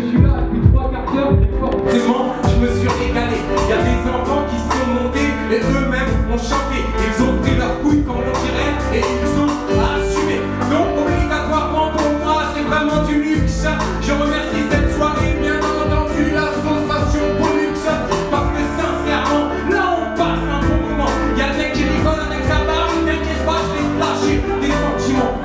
je suis là depuis 3/4 d'heure, mais forcément, je me suis régalé. Il y a des enfants qui sont montés et eux-mêmes ont chanté. Ils ont pris leur couille comme on dirait et ils ont assumé. Donc obligatoirement pour moi, c'est vraiment du luxe. Je remercie cette soirée, bien entendu, l'association Pollux. Parce que sincèrement, là on passe un bon moment. Il y a le mec qui rigole avec sa barre, t'inquiète pas, je vais lâcher des sentiments.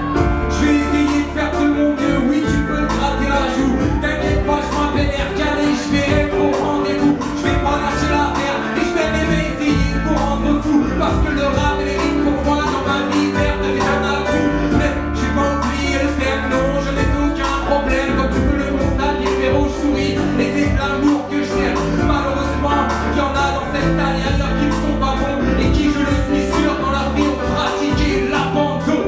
Je vais essayer de faire de mon mieux, oui tu peux te gratter la joue. T'inquiète pas, je m'appelle RKD, je vais être au rendez-vous. Je vais pas lâcher l'affaire et je vais même essayer de vous rendre fou. Parce que le rap et les rimes pour moi dans ma vie, certes c'est un atout. Mais j'ai pas oublié le thème, non, je n'ai aucun problème. Comme tu peux le constater, frérot, je souris et c'est de l'amour que je sers. Malheureusement, il y en a dans cette salle et ailleurs qui ne sont pas bons et qui, je le suis sûr, dans leur vie ont pratiqué l'abandon.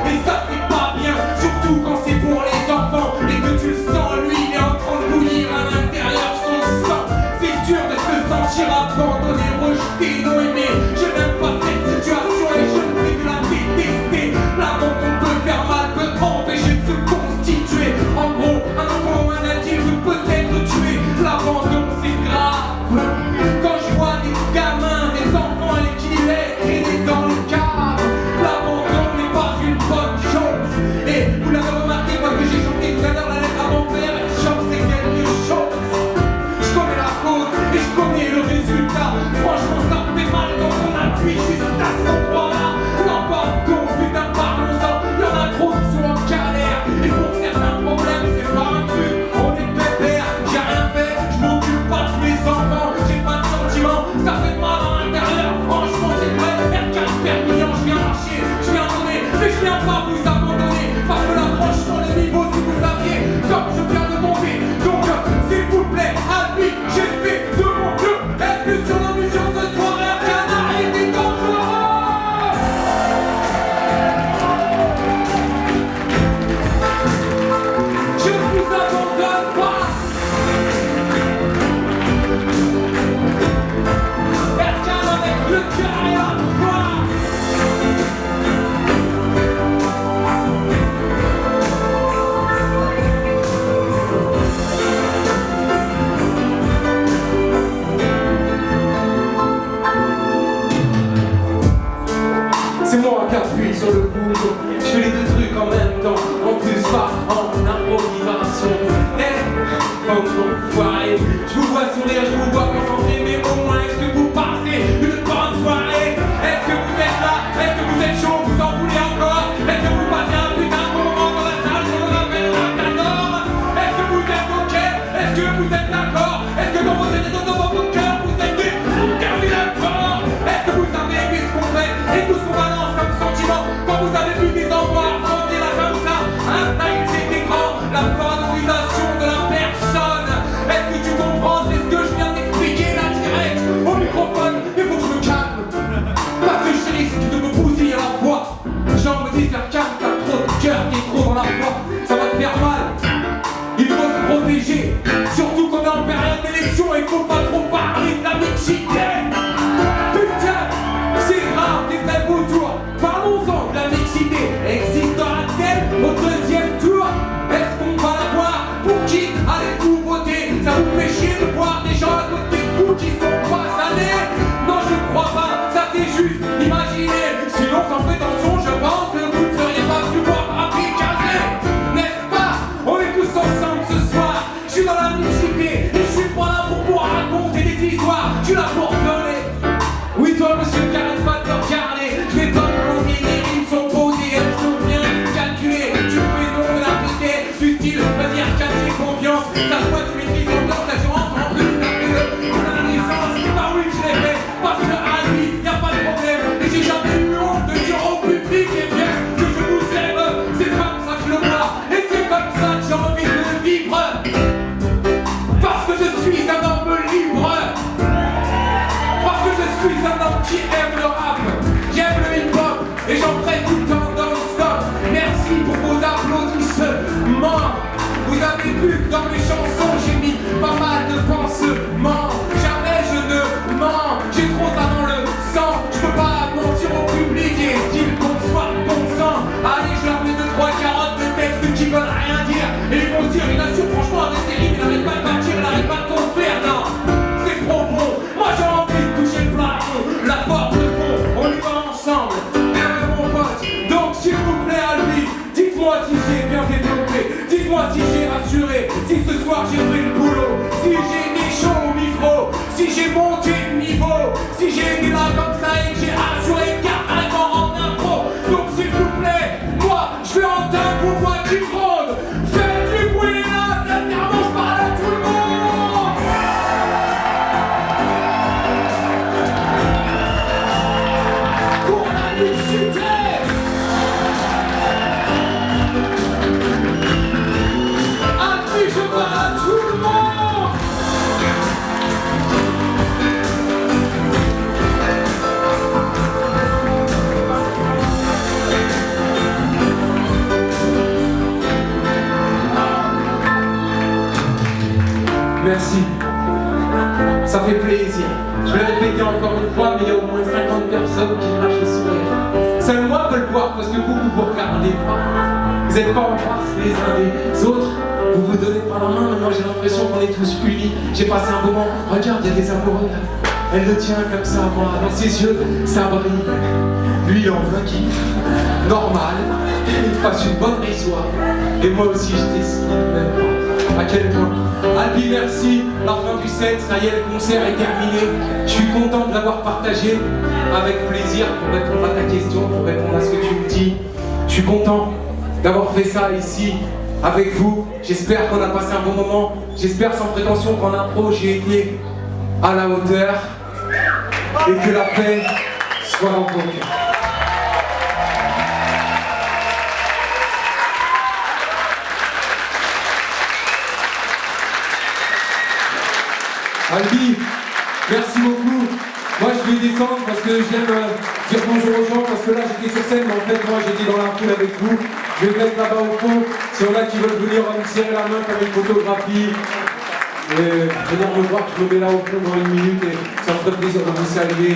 Et ça c'est pas bien, surtout quand c'est pour les enfants et que tu le sens, lui il est en train de bouillir à l'intérieur son sang. C'est dur de se sentir abandonné, rejeté, non aimé. Je n'aime pas cette situation et je ne fais que la détester. L'abandon peut faire mal, peut empêcher de se constituer. En gros, un enfant ou un adulte peut peut-être tuer. L'abandon c'est grave. Quand je vois des gamins, des enfants et qui laissent traîner dans le cadre, l'abandon n'est pas une bonne chose. Et vous l'avez remarqué parce que j'ai chanté tout à l'heure la lettre à mon père. Et chante c'est quelque chose. Je connais la cause et je connais le résultat. Franchement ça me fait mal quand on appuie juste à cet endroit-là. L'abandon, putain parlons-en. Il y en a trop qui sont en galère. Et pour certains problèmes c'est pas un truc. On est pépère, j'ai rien fait, je m'occupe pas de mes enfants. J'ai pas de sentiments, ça fait mal à l'intérieur. Franchement c'est vrai, R4 Perpignan, je viens lâcher, je viens donner, mais je viens pas vous abandonner. Parce que là franchement le niveau si vous saviez, comme je viens de monter. Donc s'il vous plaît, Albi, j'ai fait de mon mieux. Est-ce que sur nos missions ce soir un canard est dangereux? Je ne vous abandonne pas. Berkan avec le cœur et la foi. C'est moi qui appuie sur le bouton. Je fais les deux trucs en même temps. En plus pas en improvisation. Comme enfoiré. Je vous vois sourire, je vous vois concentrer. Mais au moins est-ce que vous passez une bonne soirée? Est-ce que vous êtes là? Est-ce que vous êtes chaud? Vous en voulez encore? Est-ce que vous passez un putain de bon moment dans la salle? Je vous appelle la Cador. Est-ce que vous êtes ok? Est-ce que vous êtes d'accord? Est-ce que dans vos têtes et dans vos cœurs vous êtes des terminateurs? Est-ce que vous savez qu'est-ce qu'on fait et tout ce qu'on balance comme sentiment quand vous avez vu des enfants affronter là comme ça? Un taille cet écran, la valorisation de la personne. Est-ce que tu comprends? C'est ce que je viens d'expliquer là direct au microphone. Il faut que je me calme parce que je risque de me bousiller la voix. Les gens me disent calme, t'as trop de cœur, t'es trop dans la voix, ça va te faire mal. Il faut se protéger, surtout qu'on est en période d'élection et il faut pas trop parler de la mixité. Putain, c'est grave, des vrais beaux tours. Parlons-en de la mixité. Existera-t-elle au deuxième tour? Est-ce qu'on va la voir? Pour qui allez-vous voter? Ça vous fait chier de voir des gens à côté de vous qui sont pas salés? Non, je ne crois pas, ça c'est juste imaginez. Sinon, sans prétention, je pense que vous ne seriez pas plus voir appliquer. N'est-ce pas? On est tous ensemble ce soir. Je suis dans la mixité et je suis pas là pour pouvoir raconter des histoires. Je suis là pour donner. Oui, toi, monsieur, n'arrête pas de te regarder. Je vais pas me planter, les rimes sont posées, elles sont bien calculées. Tu fais donc de la petite du style, vas-y, arcade, j'ai confiance. Ça se voit, tu maîtrises l'auteur d'assurance. En plus, t'as fait de la licence. Bah oui, je l'ai fait, parce que à lui, y'a pas de problème. Et j'ai jamais eu honte de dire au public, et bien que je vous aime. C'est comme ça que je le vois, et c'est comme ça que j'ai envie de le vivre. Parce que je suis un homme libre. Parce que je suis un homme qui aime le rap, j'aime le hip-hop et j'en ferai tout le temps non-stop. Merci pour vos applaudissements. Vous avez vu que dans mes chansons j'ai mis Merci. Ça fait plaisir. Je vais répéter encore une fois, mais il y a au moins 50 personnes qui lâchent le sourire. Seul moi peux le voir parce que vous regardez pas. Vous n'êtes pas en face les uns des autres. Vous vous donnez pas la main, mais moi j'ai l'impression qu'on est tous unis. J'ai passé un moment, regarde, il y a des amoureux là. Elle le tient comme ça, moi, dans ses yeux, ça brille. Lui, il en veut un kiff. Normal, il passe une bonne histoire. Et moi aussi, je décide même pas à quel point. Albi, merci. La fin du set, ça y est, le concert est terminé. Je suis content de l'avoir partagé avec plaisir pour répondre à ta question, pour répondre à ce que tu me dis. Je suis content d'avoir fait ça ici avec vous. J'espère qu'on a passé un bon moment. J'espère sans prétention qu'en impro, j'ai été à la hauteur. Et que la paix soit dans ton cœur. Albi, merci beaucoup. Moi je vais descendre parce que j'aime dire bonjour aux gens, parce que là j'étais sur scène, mais en fait moi j'étais dans la foule avec vous. Je vais mettre là-bas au fond. Si on a qui veulent venir me serrer la main, faire une photographie. Et venir me voir, je me mets là au fond dans une minute et ça me ferait plaisir de vous saluer.